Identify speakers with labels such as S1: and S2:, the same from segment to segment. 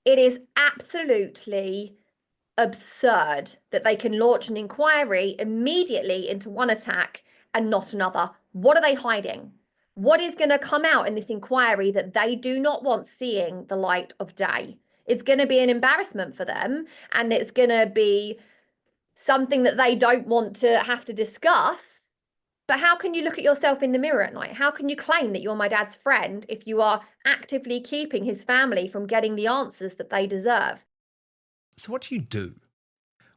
S1: It is absolutely absurd that they can launch an inquiry immediately into one attack and not another. What are they hiding? What is going to come out in this inquiry that they do not want seeing the light of day? It's going to be an embarrassment for them, and it's going to be something that they don't want to have to discuss. But how can you look at yourself in the mirror at night? How can you claim that you're my dad's friend if you are actively keeping his family from getting the answers that they deserve?
S2: So what do you do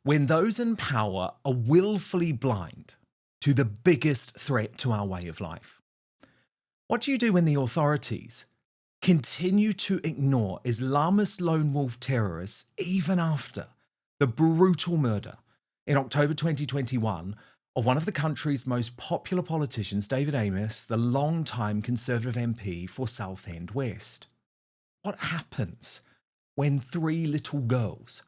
S2: when those in power are willfully blind to the biggest threat to our way of life? What do you do when the authorities continue to ignore Islamist lone wolf terrorists even after the brutal murder in October 2021 of one of the country's most popular politicians, David Amess, the long-time Conservative MP for Southend West? What happens when 3 little girls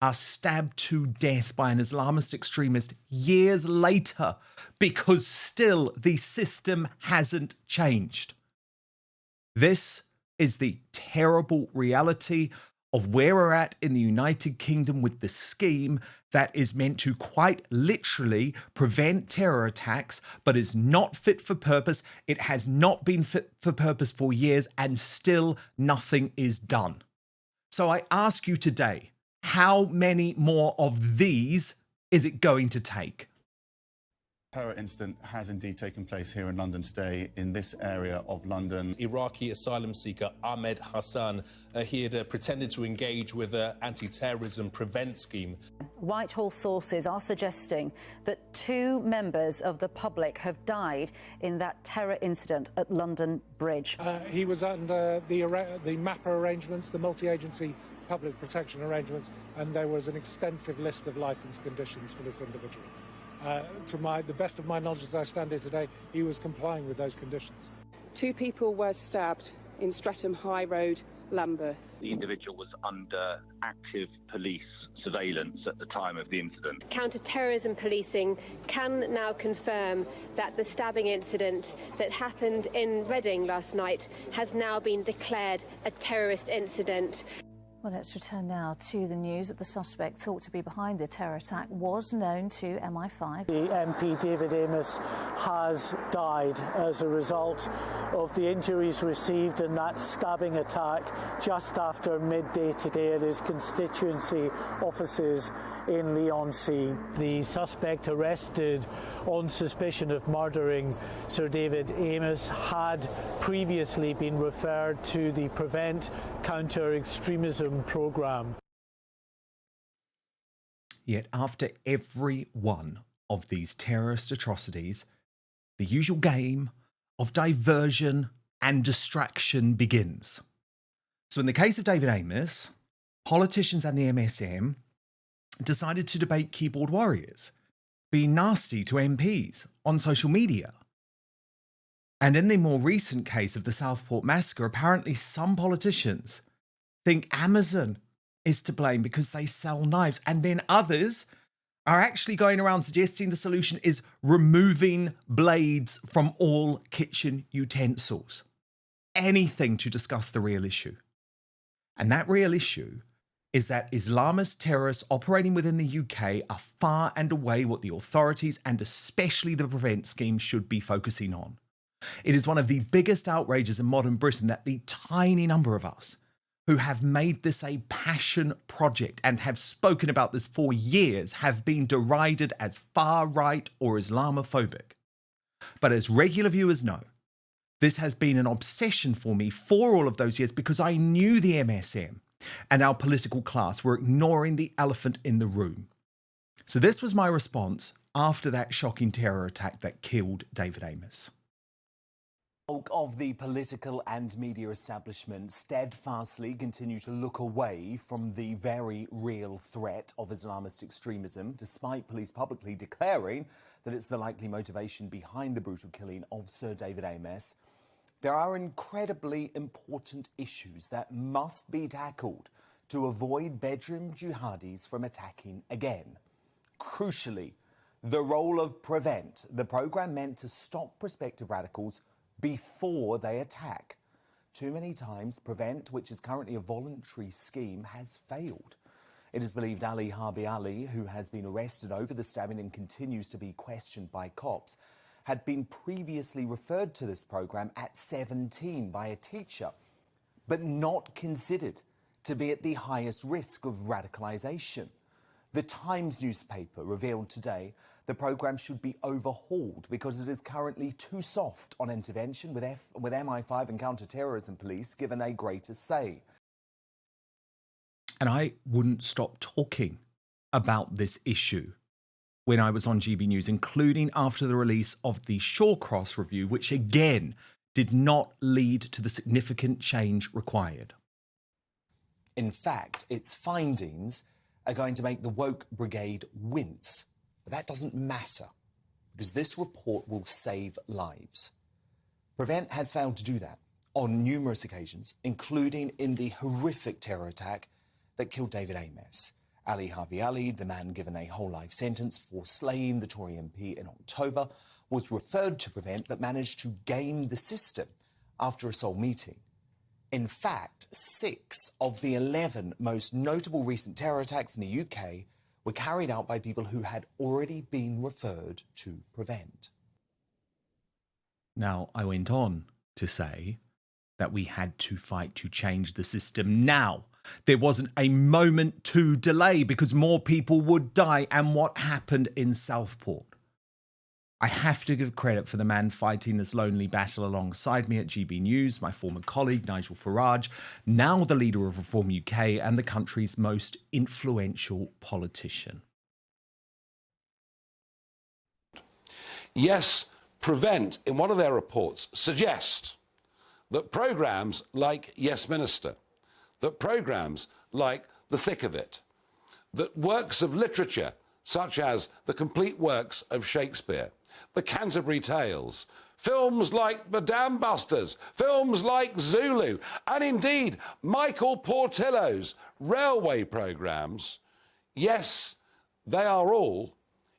S2: are stabbed to death by an Islamist extremist years later because still the system hasn't changed? This is the terrible reality of where we're at in the United Kingdom with the scheme that is meant to quite literally prevent terror attacks, but is not fit for purpose. It has not been fit for purpose for years, and still nothing is done. So I ask you today, how many more of these is it going to take?
S3: Terror incident has indeed taken place here in London today, in this area of London.
S4: Iraqi asylum seeker Ahmed Hassan, he had pretended to engage with an anti-terrorism prevent scheme.
S5: Whitehall sources are suggesting that 2 members of the public have died in that terror incident at London Bridge.
S6: He was under the MAPA arrangements, the multi-agency public protection arrangements, and there was an extensive list of licence conditions for this individual. To the best of my knowledge as I stand here today, he was complying with those conditions.
S7: 2 people were stabbed in Streatham High Road, Lambeth.
S8: The individual was under active police surveillance at the time of the incident.
S9: Counter-terrorism policing can now confirm that the stabbing incident that happened in Reading last night has now been declared a terrorist incident.
S5: Well, let's return now to the news that the suspect thought to be behind the terror attack was known to MI5.
S10: The MP David Amess has died as a result of the injuries received in that stabbing attack just after midday today at his constituency offices in Leigh-on-Sea. The suspect arrested on suspicion of murdering Sir David Amess had previously been referred to the Prevent Counter-Extremism programme.
S2: Yet after every one of these terrorist atrocities, the usual game of diversion and distraction begins. So in the case of David Amess, politicians and the MSM decided to debate keyboard warriors, being nasty to MPs on social media. And in the more recent case of the Southport Massacre, apparently some politicians think Amazon is to blame because they sell knives, and then others are actually going around suggesting the solution is removing blades from all kitchen utensils. Anything to discuss the real issue. And that real issue is that Islamist terrorists operating within the UK are far and away what the authorities and especially the Prevent scheme should be focusing on. It is one of the biggest outrages in modern Britain that the tiny number of us who have made this a passion project and have spoken about this for years have been derided as far-right or Islamophobic. But as regular viewers know, this has been an obsession for me for all of those years because I knew the MSM and our political class were ignoring the elephant in the room. So this was my response after that shocking terror attack that killed David Amess.
S11: Of the political and media establishment steadfastly continue to look away from the very real threat of Islamist extremism, despite police publicly declaring that it's the likely motivation behind the brutal killing of Sir David Amess. There are incredibly important issues that must be tackled to avoid bedroom jihadis from attacking again. Crucially, the role of Prevent, the programme meant to stop prospective radicals before they attack. Too many times, Prevent, which is currently a voluntary scheme, has failed. It is believed Ali Harbi Ali, who has been arrested over the stabbing and continues to be questioned by cops, had been previously referred to this programme at 17 by a teacher, but not considered to be at the highest risk of radicalisation. The Times newspaper revealed today the programme should be overhauled because it is currently too soft on intervention, with MI5 and counter-terrorism police given a greater say.
S2: And I wouldn't stop talking about this issue when I was on GB News, including after the release of the Shawcross review, which again did not lead to the significant change required.
S11: In fact, its findings are going to make the woke brigade wince. But that doesn't matter, because this report will save lives. Prevent has failed to do that on numerous occasions, including in the horrific terror attack that killed David Amess. Ali Harbi Ali, the man given a whole life sentence for slaying the Tory MP in October, was referred to Prevent but managed to game the system after a sole meeting. In fact, 6 of the 11 most notable recent terror attacks in the UK were carried out by people who had already been referred to Prevent.
S2: Now, I went on to say that we had to fight to change the system now. There wasn't a moment to delay because more people would die. And what happened in Southport? I have to give credit for the man fighting this lonely battle alongside me at GB News, my former colleague Nigel Farage, now the leader of Reform UK and the country's most influential politician.
S12: Yes, Prevent, in one of their reports, suggest that programmes like Yes Minister, that programmes like The Thick of It, that works of literature such as the complete works of Shakespeare, the Canterbury Tales, films like The Dam Busters, films like Zulu, and indeed Michael Portillo's railway programmes, yes, they are all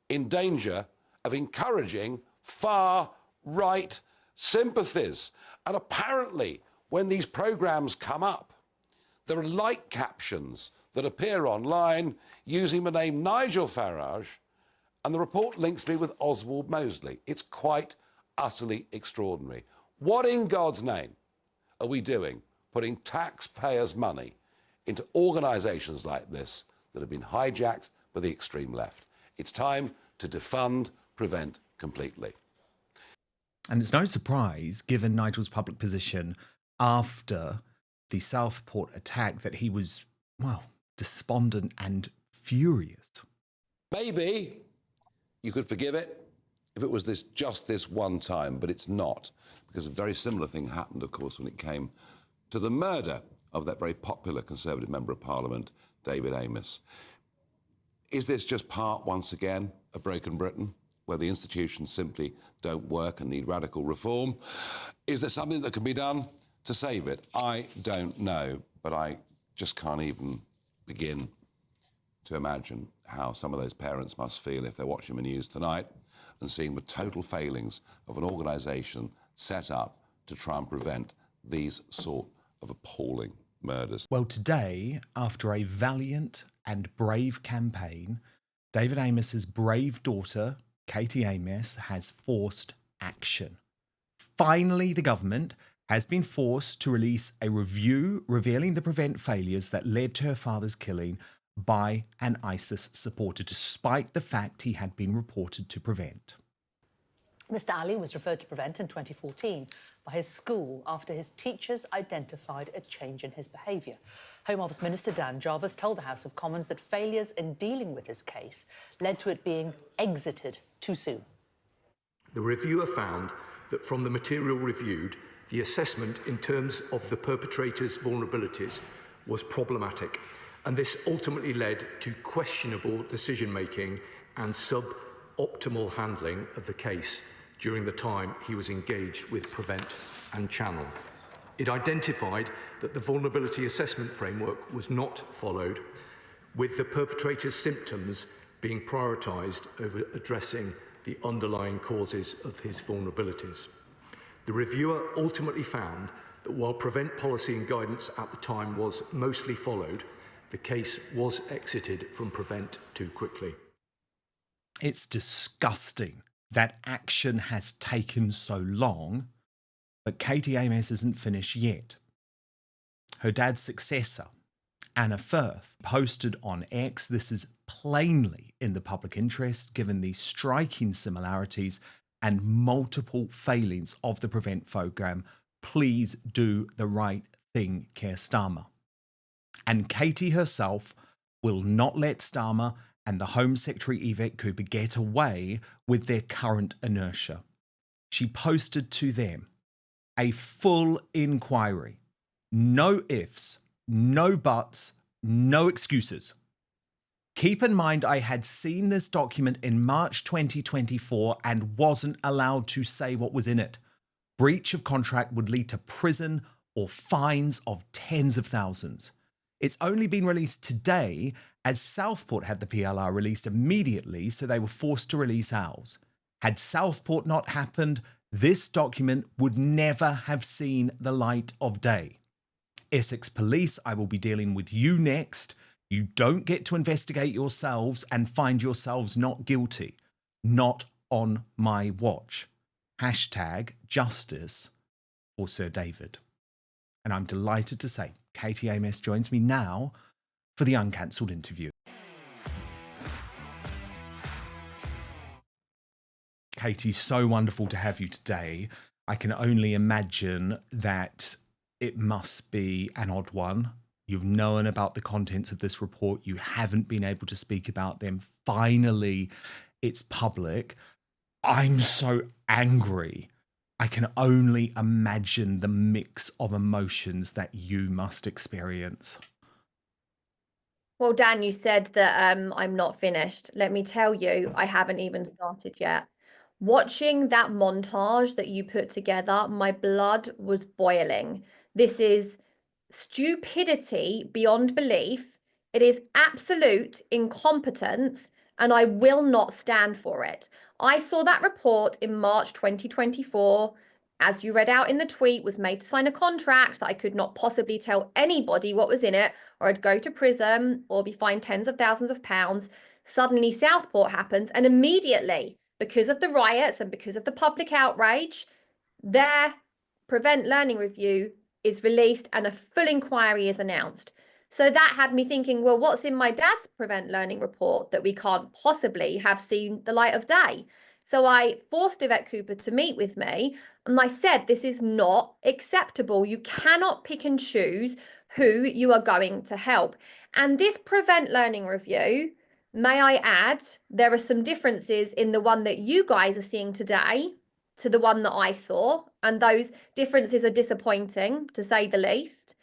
S12: in danger of encouraging far-right sympathies. And apparently, when these programmes come up, there are like captions that appear online using the name Nigel Farage, and the report links me with Oswald Mosley. It's quite utterly extraordinary. What in God's name are we doing, putting taxpayers' money into organisations like this that have been hijacked by the extreme left? It's time to defund Prevent completely.
S2: And it's no surprise, given Nigel's public position after the Southport attack, that he was, well, despondent and furious.
S12: Maybe you could forgive it if it was just this one time, but it's not, because a very similar thing happened, of course, when it came to the murder of that very popular Conservative Member of Parliament, David Amess. Is this just part, once again, of broken Britain, where the institutions simply don't work and need radical reform? Is there something that can be done to save it? I don't know, but I just can't even begin to imagine how some of those parents must feel if they're watching the news tonight and seeing the total failings of an organisation set up to try and prevent these sort of appalling murders.
S2: Well, today, after a valiant and brave campaign, David Amess's brave daughter, Katie Amess, has forced action. Finally, the government has been forced to release a review revealing the Prevent failures that led to her father's killing by an ISIS supporter, despite the fact he had been reported to Prevent.
S13: Mr. Ali was referred to Prevent in 2014 by his school after his teachers identified a change in his behaviour. Home Office Minister Dan Jarvis told the House of Commons that failures in dealing with his case led to it being exited too soon.
S14: The reviewer found that from the material reviewed, the assessment in terms of the perpetrator's vulnerabilities was problematic, and this ultimately led to questionable decision-making and suboptimal handling of the case during the time he was engaged with Prevent and Channel. It identified that the vulnerability assessment framework was not followed, with the perpetrator's symptoms being prioritised over addressing the underlying causes of his vulnerabilities. The reviewer ultimately found that while prevent policy and guidance at the time was mostly followed, the case was exited from prevent too quickly.
S2: It's disgusting that action has taken so long, but Katie Amess isn't finished yet. Her dad's successor, Anna Firth, posted on X, "This is plainly in the public interest given the striking similarities and multiple failings of the Prevent programme. Please do the right thing, Keir Starmer." And Katie herself will not let Starmer and the Home Secretary Yvette Cooper get away with their current inertia. She posted to them a full inquiry. No ifs, no buts, no excuses. Keep in mind, I had seen this document in March 2024 and wasn't allowed to say what was in it. Breach of contract would lead to prison or fines of tens of thousands. It's only been released today as Southport had the PLR released immediately, so they were forced to release ours. Had Southport not happened, this document would never have seen the light of day. Essex Police, I will be dealing with you next. You don't get to investigate yourselves and find yourselves not guilty. Not on my watch. Hashtag justice for Sir David. And I'm delighted to say Katie Amess joins me now for the uncancelled interview. Katie, so wonderful to have you today. I can only imagine that it must be an odd one. You've known about the contents of this report. You haven't been able to speak about them. Finally, it's public. I'm so angry. I can only imagine the mix of emotions that you must experience.
S1: Well, Dan, you said that I'm not finished. Let me tell you, I haven't even started yet. Watching that montage that you put together, my blood was boiling. This is stupidity beyond belief. It is absolute incompetence, and I will not stand for it. I saw that report in March 2024. As you read out in the tweet, was made to sign a contract that I could not possibly tell anybody what was in it, or I'd go to prison or be fined tens of thousands of pounds. Suddenly Southport happens, and immediately, because of the riots and because of the public outrage, their Prevent Learning Review is released and a full inquiry is announced. So that had me thinking, well, what's in my dad's Prevent Learning report that we can't possibly have seen the light of day? So I forced Yvette Cooper to meet with me, and I said, this is not acceptable. You cannot pick and choose who you are going to help. And this Prevent Learning Review, may I add, there are some differences in the one that you guys are seeing today to the one that I saw, and those differences are disappointing, to say the least.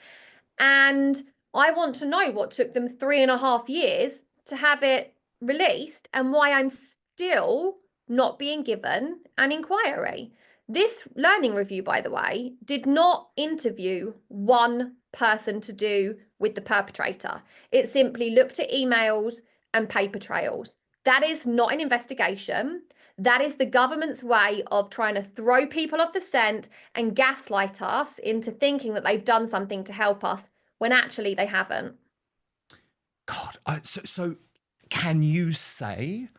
S1: And I want to know what took them 3.5 years to have it released and why I'm still not being given an inquiry. This learning review, by the way, did not interview one person to do with the perpetrator. It simply looked at emails and paper trails. That is not an investigation. That is the government's way of trying to throw people off the scent and gaslight us into thinking that they've done something to help us when actually they haven't.
S2: God, so can you say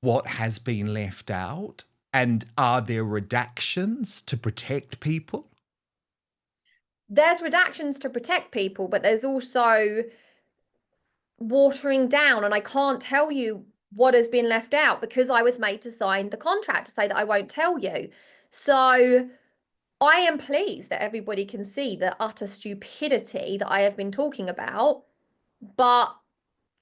S2: what has been left out? And are there redactions to protect people?
S1: There's redactions to protect people, but there's also watering down, and I can't tell you what has been left out because I was made to sign the contract to say that I won't tell you. So I am pleased that everybody can see the utter stupidity that I have been talking about, but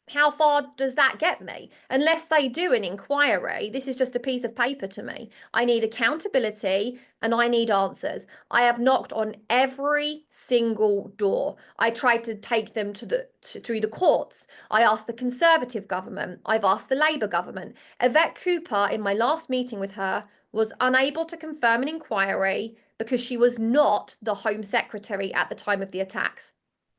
S1: how far does that get me? Unless they do an inquiry, this is just a piece of paper to me. I need accountability and I need answers. I have knocked on every single door. I tried to take them through the courts. I asked the Conservative government. I've asked the Labour government. Yvette Cooper, in my last meeting with her, was unable to confirm an inquiry because she was not the Home Secretary at the time of the attacks.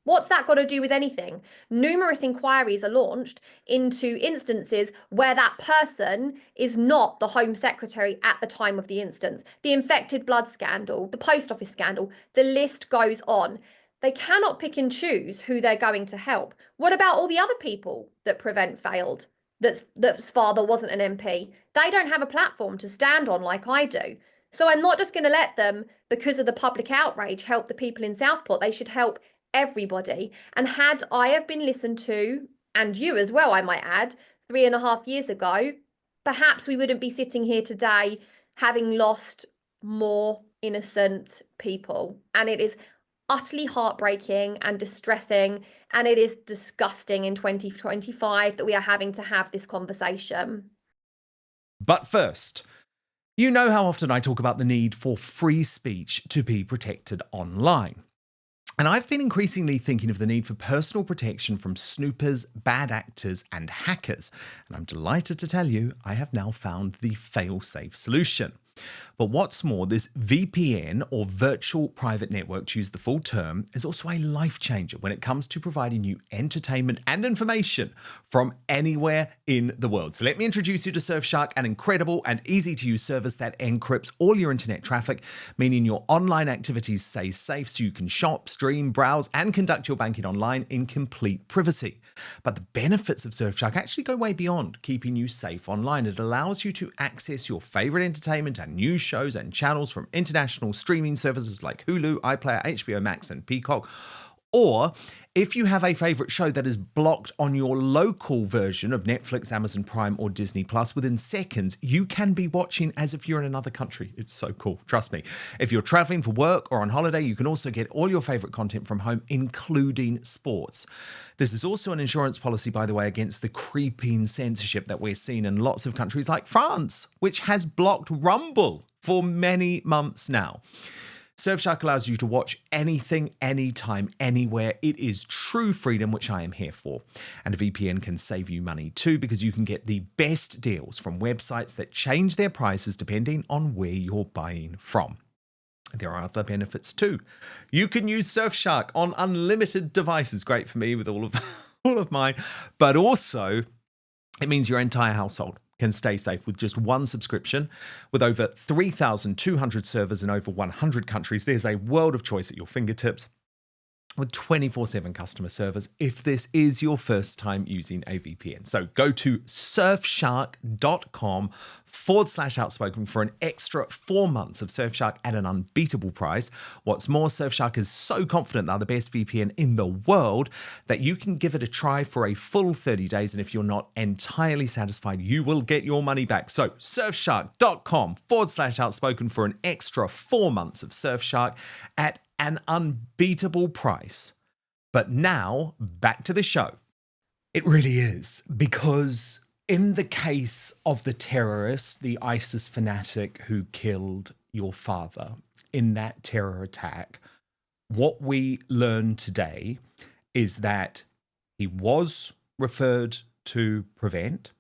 S1: What's that got to do with anything? Numerous inquiries are launched into instances where that person is not the Home Secretary at the time of the instance. The infected blood scandal, the post office scandal, the list goes on. They cannot pick and choose who they're going to help. What about all the other people that Prevent failed? That's father wasn't an MP. They don't have a platform to stand on like I do. So I'm not just going to let them, because of the public outrage, help the people in Southport. They should help everybody. And had I have been listened to, and you as well, I might add, 3.5 years ago, perhaps we wouldn't be sitting here today having lost more innocent people. And it is utterly heartbreaking and distressing, and it is disgusting in 2025 that we are having to have this conversation.
S2: But first, you know how often I talk about the need for free speech to be protected online. And I've been increasingly thinking of the need for personal protection from snoopers, bad actors, and hackers. And I'm delighted to tell you I have now found the fail-safe solution. But what's more, this VPN, or virtual private network, to use the full term, is also a life changer when it comes to providing you entertainment and information from anywhere in the world. So let me introduce you to Surfshark, an incredible and easy to use service that encrypts all your internet traffic, meaning your online activities stay safe so you can shop, stream, browse, and conduct your banking online in complete privacy. But the benefits of Surfshark actually go way beyond keeping you safe online. It allows you to access your favorite entertainment and news shows and channels from international streaming services like Hulu, iPlayer, HBO Max, and Peacock. Or if you have a favorite show that is blocked on your local version of Netflix, Amazon Prime, or Disney Plus, within seconds, you can be watching as if you're in another country. It's so cool, trust me. If you're traveling for work or on holiday, you can also get all your favorite content from home, including sports. This is also an insurance policy, by the way, against the creeping censorship that we're seeing in lots of countries like France, which has blocked Rumble for many months now. Surfshark allows you to watch anything, anytime, anywhere. It is true freedom, which I am here for. And a VPN can save you money too, because you can get the best deals from websites that change their prices depending on where you're buying from. There are other benefits too. You can use Surfshark on unlimited devices. Great for me with all of mine. But also, it means your entire household can stay safe with just one subscription. With over 3,200 servers in over 100 countries, there's a world of choice at your fingertips with 24/7 customer service if this is your first time using a VPN. So go to surfshark.com/outspoken for an extra 4 months of Surfshark at an unbeatable price. What's more, Surfshark is so confident they're the best VPN in the world that you can give it a try for a full 30 days. And if you're not entirely satisfied, you will get your money back. So surfshark.com/outspoken for an extra 4 months of Surfshark at an unbeatable price. But now, back to the show. It really is, because in the case of the terrorist, the ISIS fanatic who killed your father in that terror attack, what we learned today is that he was referred to Prevent.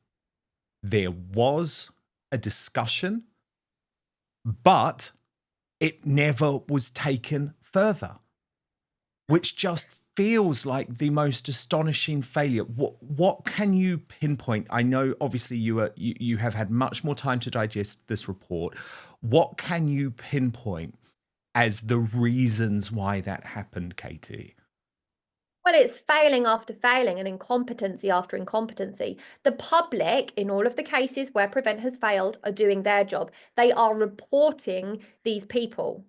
S2: There was a discussion, but it never was taken further, which just feels like the most astonishing failure. What can you pinpoint? I know obviously you have had much more time to digest this report. What can you pinpoint as the reasons why that happened, Katie?
S1: Well, it's failing after failing and incompetency after incompetency. The public, in all of the cases where Prevent has failed, are doing their job. They are reporting these people.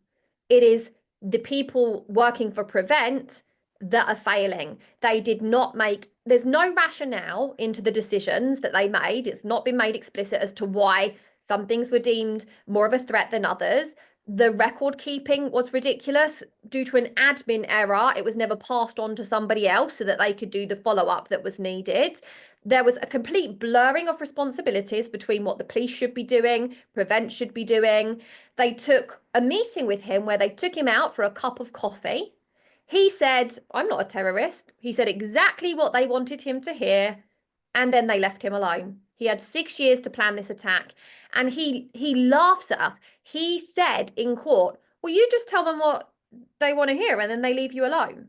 S1: It is the people working for Prevent that are failing. They did not make, there's no rationale into the decisions that they made. It's not been made explicit as to why some things were deemed more of a threat than others. The record keeping was ridiculous due to an admin error. It was never passed on to somebody else so that they could do the follow-up that was needed. There was a complete blurring of responsibilities between what the police should be doing, Prevent should be doing. They took a meeting with him where they took him out for a cup of coffee. He said, "I'm not a terrorist." He said exactly what they wanted him to hear, and then they left him alone. He had 6 years to plan this attack, and he laughs at us. He said in court, "Well, you just tell them what they want to hear and then they leave you alone."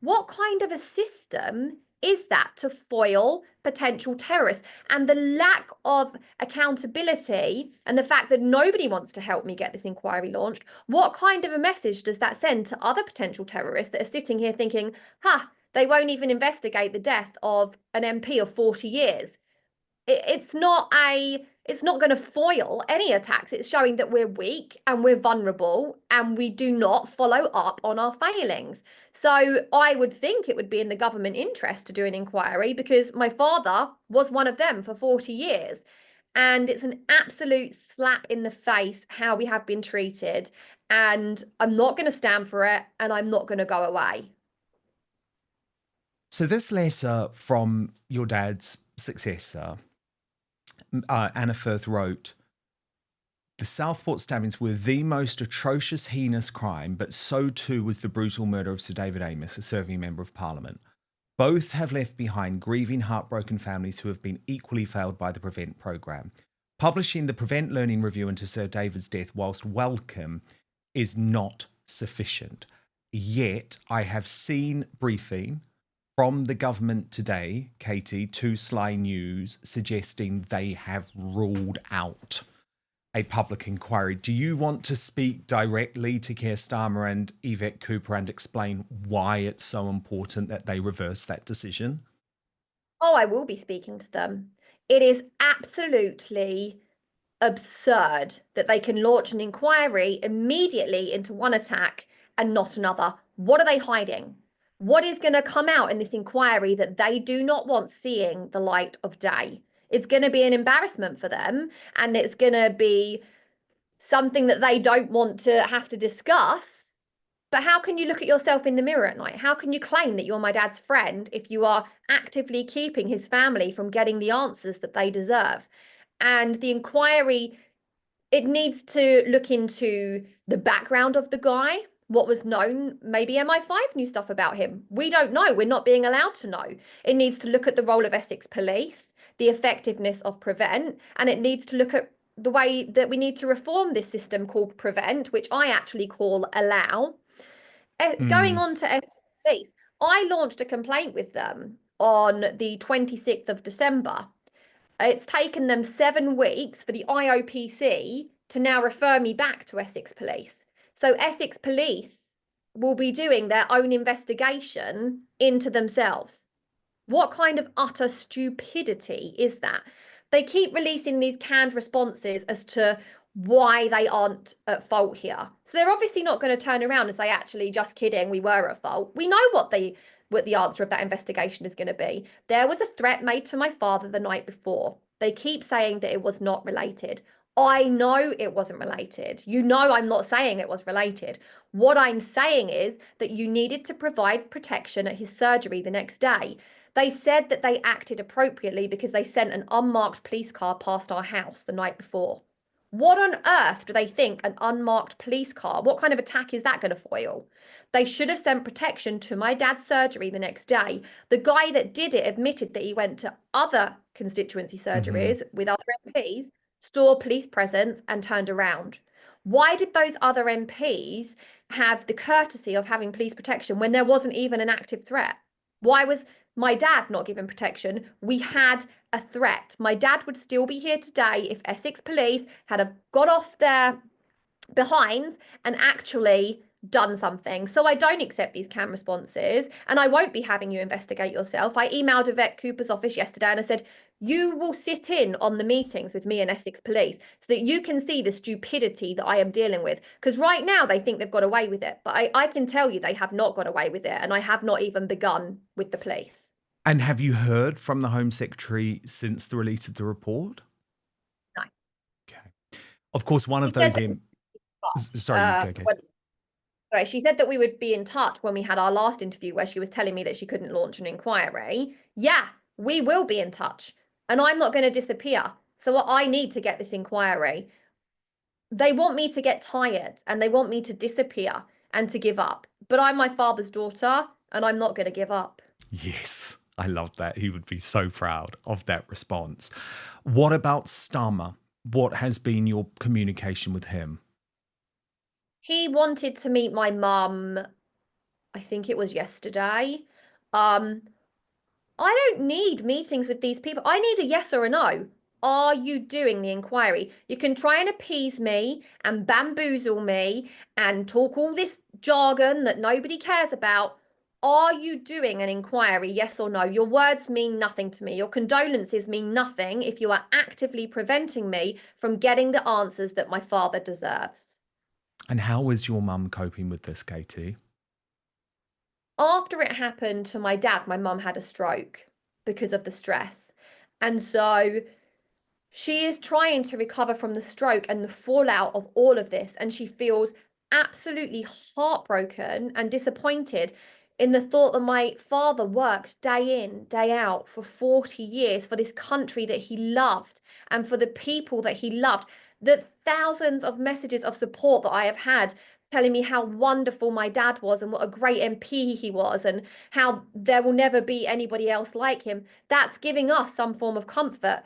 S1: What kind of a system is that to foil potential terrorists? And the lack of accountability and the fact that nobody wants to help me get this inquiry launched, what kind of a message does that send to other potential terrorists that are sitting here thinking, they won't even investigate the death of an MP of 40 years? It's not going to foil any attacks. It's showing that we're weak and we're vulnerable and we do not follow up on our failings. So I would think it would be in the government interest to do an inquiry, because my father was one of them for 40 years. And it's an absolute slap in the face how we have been treated. And I'm not going to stand for it, and I'm not going to go away.
S2: So this letter from your dad's successor, Anna Firth, wrote, "The Southport stabbings were the most atrocious, heinous crime, but so too was the brutal murder of Sir David Amess, a serving member of Parliament. Both have left behind grieving, heartbroken families who have been equally failed by the Prevent programme. Publishing the Prevent Learning Review into Sir David's death, whilst welcome, is not sufficient. Yet I have seen briefing from the government today, Katie, to Sly News, suggesting they have ruled out a public inquiry. Do you want to speak directly to Keir Starmer and Yvette Cooper and explain why it's so important that they reverse that decision?"
S1: Oh, I will be speaking to them. It is absolutely absurd that they can launch an inquiry immediately into one attack and not another. What are they hiding? What is going to come out in this inquiry that they do not want seeing the light of day? It's going to be an embarrassment for them, and it's going to be something that they don't want to have to discuss. But how can you look at yourself in the mirror at night? How can you claim that you're my dad's friend if you are actively keeping his family from getting the answers that they deserve? And the inquiry, it needs to look into the background of the guy, what was known. Maybe MI5 knew stuff about him. We don't know. We're not being allowed to know. It needs to look at the role of Essex Police, the effectiveness of Prevent, and it needs to look at the way that we need to reform this system called Prevent, which I actually call Allow. Going on to Essex Police, I launched a complaint with them on the 26th of December. It's taken them 7 weeks for the IOPC to now refer me back to Essex Police. So Essex Police will be doing their own investigation into themselves. What kind of utter stupidity is that? They keep releasing these canned responses as to why they aren't at fault here. So they're obviously not going to turn around and say, actually, just kidding, we were at fault. We know what the answer of that investigation is going to be. There was a threat made to my father the night before. They keep saying that it was not related. I know it wasn't related. You know I'm not saying it was related. What I'm saying is that you needed to provide protection at his surgery the next day. They said that they acted appropriately because they sent an unmarked police car past our house the night before. What on earth do they think an unmarked police car, what kind of attack is that going to foil? They should have sent protection to my dad's surgery the next day. The guy that did it admitted that he went to other constituency surgeries with other MPs, saw police presence and turned around. Why did those other MPs have the courtesy of having police protection when there wasn't even an active threat? Why was my dad not given protection? We had a threat. My dad would still be here today if Essex Police had have got off their behinds and actually done something. So I don't accept these canned responses, and I won't be having you investigate yourself. I emailed Yvette Cooper's office yesterday and I said, you will sit in on the meetings with me and Essex Police so that you can see the stupidity that I am dealing with. Because right now they think they've got away with it, but I can tell you they have not got away with it, and I have not even begun with the police.
S2: And have you heard from the Home Secretary since the release of the report?
S1: No.
S2: Okay. Of course, one of those... Sorry,
S1: Sorry, she said that we would be in touch when we had our last interview where she was telling me that she couldn't launch an inquiry. Yeah, we will be in touch. And I'm not going to disappear. So I need to get this inquiry. They want me to get tired and they want me to disappear and to give up. But I'm my father's daughter and I'm not going to give up.
S2: Yes, I love that. He would be so proud of that response. What about Starmer? What has been your communication with him?
S1: He wanted to meet my mum I think it was yesterday. I don't need meetings with these people. I need a yes or a no. Are you doing the inquiry? You can try and appease me and bamboozle me and talk all this jargon that nobody cares about. Are you doing an inquiry? Yes or no? Your words mean nothing to me. Your condolences mean nothing if you are actively preventing me from getting the answers that my father deserves.
S2: And how is your mum coping with this, Katie?
S1: After it happened to my dad, my mum had a stroke because of the stress. And so she is trying to recover from the stroke and the fallout of all of this. And she feels absolutely heartbroken and disappointed in the thought that my father worked day in, day out for 40 years for this country that he loved and for the people that he loved. The thousands of messages of support that I have had telling me how wonderful my dad was and what a great MP he was and how there will never be anybody else like him. That's giving us some form of comfort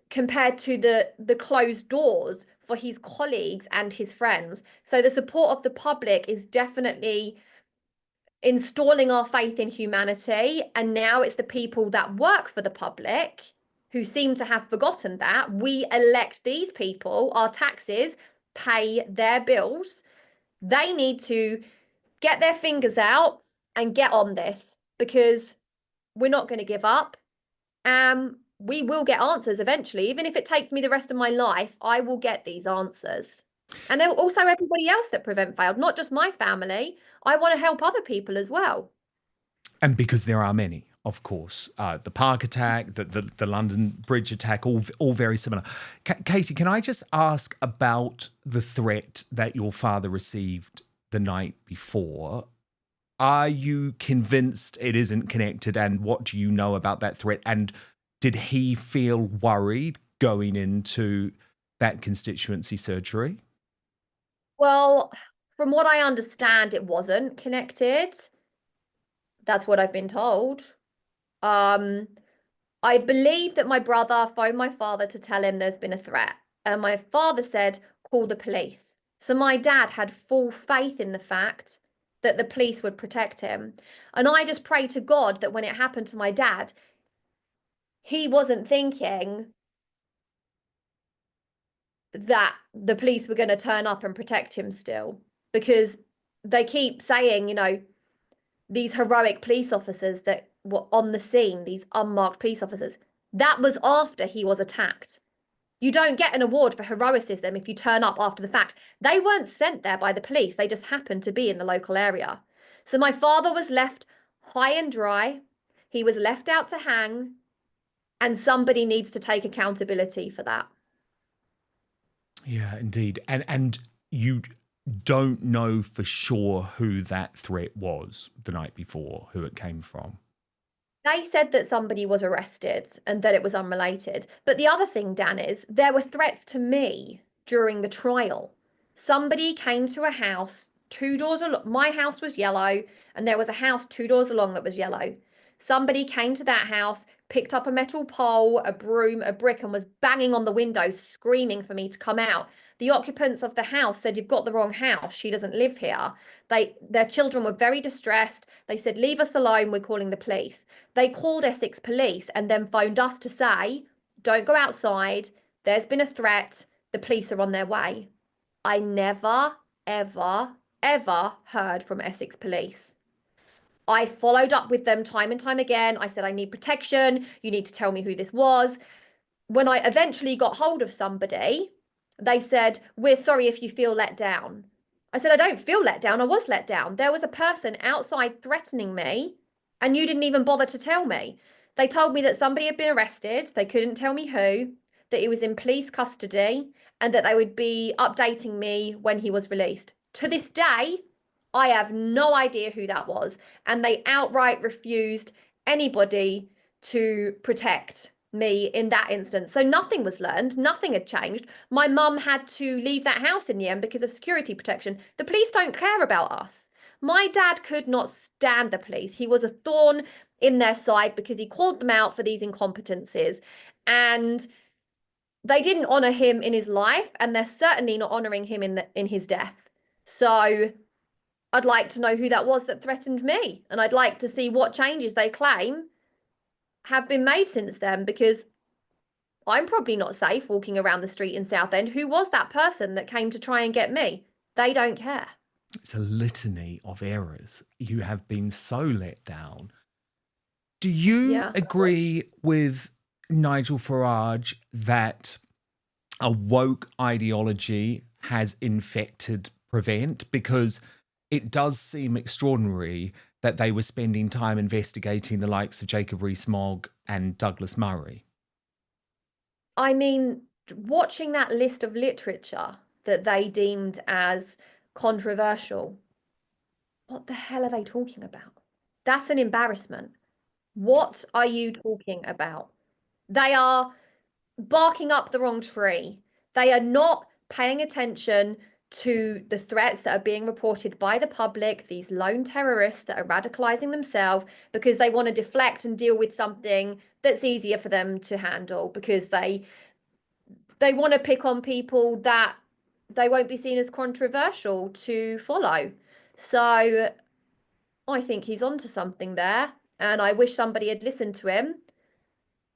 S1: compared to the closed doors for his colleagues and his friends. So the support of the public is definitely installing our faith in humanity. And now it's the people that work for the public who seem to have forgotten that. We elect these people, our taxes pay their bills. They need to get their fingers out and get on this because we're not going to give up. We will get answers eventually. Even if it takes me the rest of my life, I will get these answers. And then also everybody else that Prevent failed, not just my family. I want to help other people as well.
S2: And because there are many, of course, the Park attack, the London Bridge attack, all very similar. Katie, can I just ask about the threat that your father received the night before? Are you convinced it isn't connected? And what do you know about that threat? And did he feel worried going into that constituency surgery?
S1: Well, from what I understand, it wasn't connected. That's what I've been told. I believe that my brother phoned my father to tell him there's been a threat. And my father said, call the police. So my dad had full faith in the fact that the police would protect him. And I just pray to God that when it happened to my dad, he wasn't thinking that the police were going to turn up and protect him still. Because they keep saying, you know, these heroic police officers that were on the scene, these unmarked police officers, that was after he was attacked. You don't get an award for heroicism if you turn up after the fact. They weren't sent there by the police. They just happened to be in the local area. So my father was left high and dry. He was left out to hang. And somebody needs to take accountability for that.
S2: Yeah, indeed. And you don't know for sure who that threat was the night before, who it came from.
S1: They said that somebody was arrested and that it was unrelated. But the other thing, Dan, is there were threats to me during the trial. Somebody came to a house 2 doors along. My house was yellow, and there was a house 2 doors along that was yellow. Somebody came to that house, picked up a metal pole, a broom, a brick, and was banging on the window, screaming for me to come out. The occupants of the house said, you've got the wrong house. She doesn't live here. Their children were very distressed. They said, leave us alone. We're calling the police. They called Essex Police and then phoned us to say, don't go outside. There's been a threat. The police are on their way. I never, ever, ever heard from Essex Police. I followed up with them time and time again. I said, I need protection. You need to tell me who this was. When I eventually got hold of somebody, they said, we're sorry if you feel let down. I said, I don't feel let down. I was let down. There was a person outside threatening me, and you didn't even bother to tell me. They told me that somebody had been arrested. They couldn't tell me who, that he was in police custody, and that they would be updating me when he was released. To this day, I have no idea who that was. And they outright refused anybody to protect me in that instance. So nothing was learned. Nothing had changed. My mum had to leave that house in the end because of security protection. The police don't care about us. My dad could not stand the police. He was a thorn in their side because he called them out for these incompetencies. And they didn't honour him in his life, and they're certainly not honouring him in his death. So I'd like to know who that was that threatened me. And I'd like to see what changes they claim have been made since then, because I'm probably not safe walking around the street in Southend. Who was that person that came to try and get me? They don't care.
S2: It's a litany of errors. You have been so let down. Do you agree with Nigel Farage that a woke ideology has infected Prevent? Because it does seem extraordinary that they were spending time investigating the likes of Jacob Rees Mogg and Douglas Murray.
S1: I mean, watching that list of literature that they deemed as controversial, what the hell are they talking about? That's an embarrassment. What are you talking about? They are barking up the wrong tree. They are not paying attention to the threats that are being reported by the public, these lone terrorists that are radicalizing themselves because they want to deflect and deal with something that's easier for them to handle, because they want to pick on people that they won't be seen as controversial to follow. So I think he's onto something there, and I wish somebody had listened to him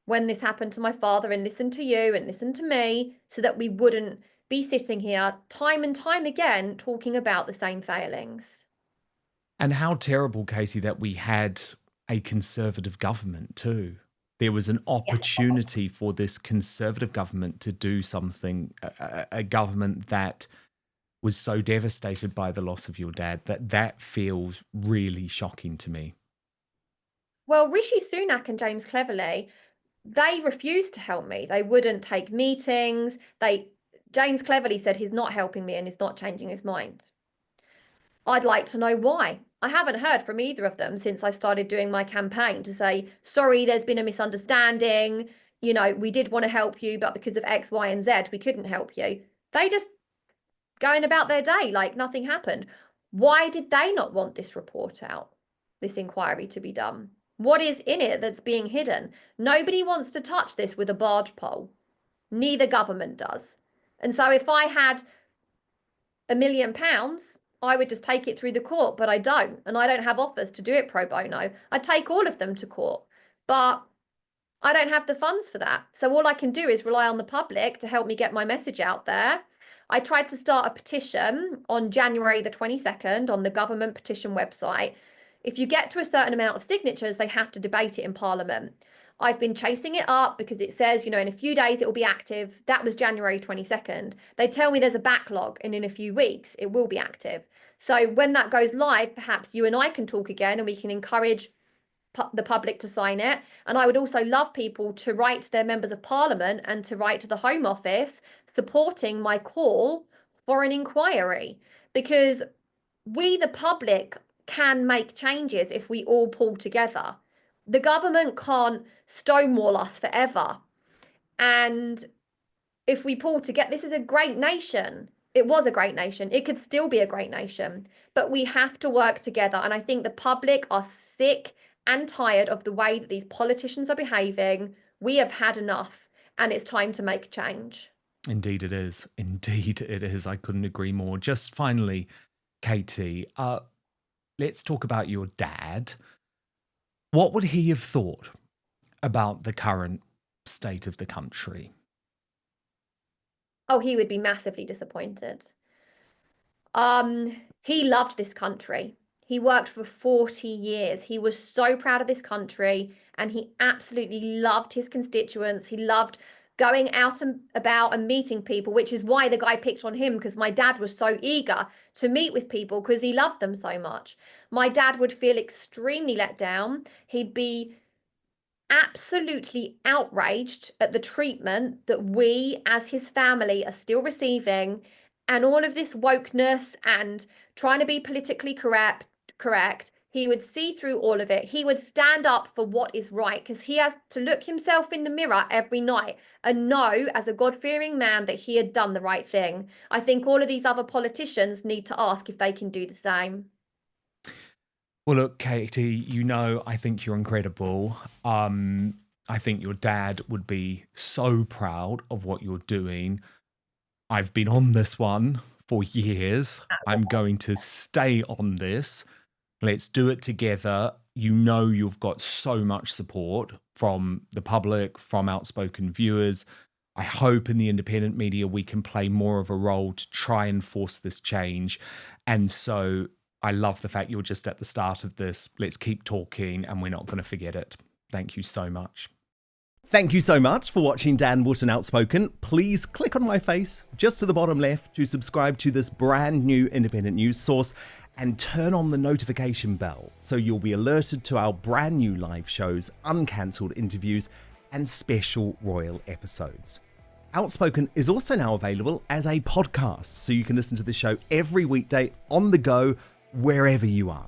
S1: when this happened to my father, and listened to you and listened to me, so that we wouldn't be sitting here time and time again talking about the same failings.
S2: And how terrible, Katie, that we had a Conservative government too. There was an opportunity for this Conservative government to do something, a government that was so devastated by the loss of your dad, that feels really shocking to me.
S1: Well, Rishi Sunak and James Cleverly, they refused to help me. They wouldn't take meetings. James Cleverly said he's not helping me and he's not changing his mind. I'd like to know why. I haven't heard from either of them since I started doing my campaign to say, sorry, there's been a misunderstanding. You know, we did want to help you, but because of X, Y, and Z, we couldn't help you. They just going about their day like nothing happened. Why did they not want this report out, this inquiry to be done? What is in it that's being hidden? Nobody wants to touch this with a barge pole. Neither government does. And so if I had £1 million, I would just take it through the court, but I don't. And I don't have offers to do it pro bono. I'd take all of them to court, but I don't have the funds for that. So all I can do is rely on the public to help me get my message out there. I tried to start a petition on January the 22nd on the government petition website. If you get to a certain amount of signatures, they have to debate it in Parliament. I've been chasing it up because it says, you know, in a few days it will be active. That was January 22nd. They tell me there's a backlog and in a few weeks it will be active. So when that goes live, perhaps you and I can talk again and we can encourage the public to sign it. And I would also love people to write to their members of Parliament and to write to the Home Office supporting my call for an inquiry, because we, the public, can make changes if we all pull together. The government can't stonewall us forever. And if we pull together, this is a great nation. It was a great nation. It could still be a great nation, but we have to work together. And I think the public are sick and tired of the way that these politicians are behaving. We have had enough, and it's time to make change.
S2: Indeed it is. Indeed it is. I couldn't agree more. Just finally, Katie, let's talk about your dad. What would he have thought about the current state of the country?
S1: Oh, he would be massively disappointed. He loved this country. He worked for 40 years. He was so proud of this country, and he absolutely loved his constituents. He loved going out and about and meeting people, which is why the guy picked on him, because my dad was so eager to meet with people because he loved them so much. My dad would feel extremely let down. He'd be absolutely outraged at the treatment that we as his family are still receiving, and all of this wokeness and trying to be politically correct. He would see through all of it. He would stand up for what is right, because he has to look himself in the mirror every night and know, as a God-fearing man, that he had done the right thing. I think all of these other politicians need to ask if they can do the same.
S2: Well, look, Katie, you know, I think you're incredible. I think your dad would be so proud of what you're doing. I've been on this one for years. I'm going to stay on this. Let's do it together. You know you've got so much support from the public, from Outspoken viewers. I hope in the independent media we can play more of a role to try and force this change. And so I love the fact you're just at the start of this. Let's keep talking and we're not going to forget it. Thank you so much. Thank you so much for watching Dan Wootton Outspoken. Please click on my face just to the bottom left to subscribe to this brand new independent news source and turn on the notification bell so you'll be alerted to our brand new live shows, uncancelled interviews, and special royal episodes. Outspoken is also now available as a podcast, so you can listen to the show every weekday on the go, wherever you are.